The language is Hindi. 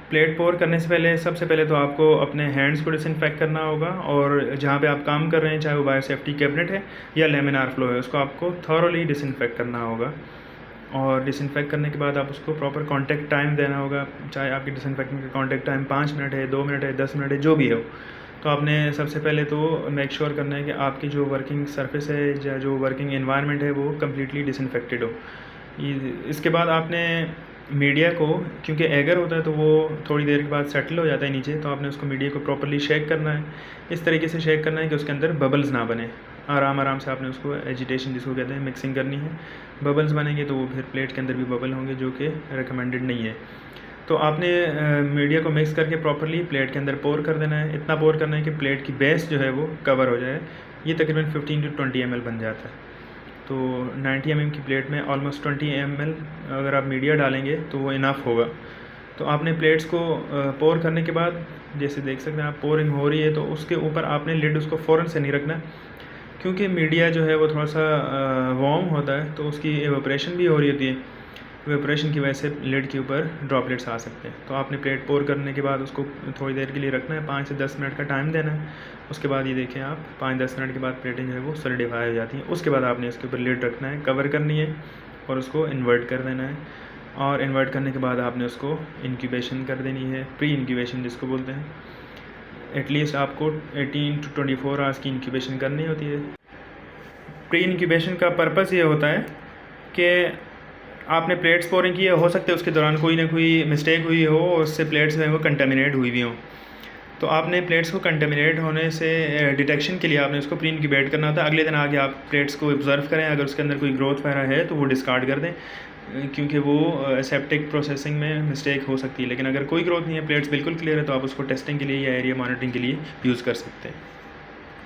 प्लेट पोर करने से पहले सबसे पहले तो आपको अपने हैंड्स को डिसइंफेक्ट करना होगा, और जहाँ पे आप काम कर रहे हैं, चाहे वो बायोसेफ्टी कैबिनेट है या लेमिनार फ्लो है, उसको आपको थॉरोली डिसइंफेक्ट करना होगा। और डिसइंफेक्ट करने के बाद आप उसको प्रॉपर कांटेक्ट टाइम देना होगा, चाहे आपकी डिसइंफेक्टिंग का कांटेक्ट टाइम 5 मिनट है, 2 मिनट है, 10 मिनट है, जो भी हो। तो आपने सबसे पहले तो मेक श्योर करना है कि आपकी जो वर्किंग सरफेस है या जो वर्किंग एनवायरनमेंट है वो कम्प्लीटली डिसइंफेक्टेड हो। इसके बाद आपने मीडिया को, क्योंकि एगर होता है तो वो थोड़ी देर के बाद सेटल हो जाता है नीचे, तो आपने उसको मीडिया को प्रॉपर्ली शेक करना है। इस तरीके से शेक करना है कि उसके अंदर बबल्स ना बने। आराम आराम से आपने उसको एजिटेशन जिसको कहते हैं मिक्सिंग करनी है। बबल्स बनेंगे तो वो फिर प्लेट के अंदर भी बबल होंगे, जो कि रिकमेंडेड नहीं है। तो आपने मीडिया को मिक्स करके प्रॉपर्ली प्लेट के अंदर पोर कर देना है। इतना पोर करना है कि प्लेट की बेस जो है वो कवर हो जाए। ये तकरीबन 15 to 20 ml बन जाता है। तो 90 mm की प्लेट में ऑलमोस्ट 20 ml अगर आप मीडिया डालेंगे तो वो इनफ होगा। तो आपने प्लेट्स को पोर करने के बाद, जैसे देख सकते हैं आप, पोरिंग हो रही है तो उसके ऊपर आपने लिड उसको फ़ौरन से नहीं रखना, क्योंकि मीडिया जो है वो थोड़ा सा वार्म होता है, तो उसकी एवोपरेशन भी हो रही होती है। वेपरेशन की वजह से लिड के ऊपर ड्रॉपलेट्स आ सकते हैं। तो आपने प्लेट पोर करने के बाद उसको थोड़ी देर के लिए रखना है, 5 से 10 मिनट का टाइम देना है। उसके बाद ये देखें आप, 5-10 मिनट के बाद प्लेटें जो है वो सॉलिडिफाई हो जाती हैं। उसके बाद आपने इसके ऊपर लिड रखना है, कवर करनी है और उसको इन्वर्ट कर देना है। और इन्वर्ट करने के बाद आपने उसको इंक्यूबेशन कर देनी है, प्री इंक्यूबेशन जिसको बोलते हैं। एटलीस्ट आपको 18 to 24 आवर्स की इंक्यूबेशन करनी होती है। प्री इंक्यूबेशन का पर्पज़ ये होता है कि आपने प्लेट्स पोरिंग की है, हो सकता है उसके दौरान कोई ना कोई मिस्टेक हुई हो और उससे प्लेट्स में वो कंटेमिनेट हुई भी हों। तो आपने प्लेट्स को कंटेमिनेट होने से डिटेक्शन के लिए आपने उसको प्री इंक्यूबेट करना होता है। अगले दिन आगे आप प्लेट्स को ऑब्ज़र्व करें, अगर उसके अंदर कोई ग्रोथ वगैरह है तो वो डिस्कार्ड कर दें, क्योंकि वो सेप्टिक प्रोसेसिंग में मिस्टेक हो सकती है। लेकिन अगर कोई ग्रोथ नहीं है, प्लेट्स बिल्कुल क्लियर है, तो आप उसको टेस्टिंग के लिए या एरिया मॉनिटरिंग के लिए यूज़ कर सकते हैं।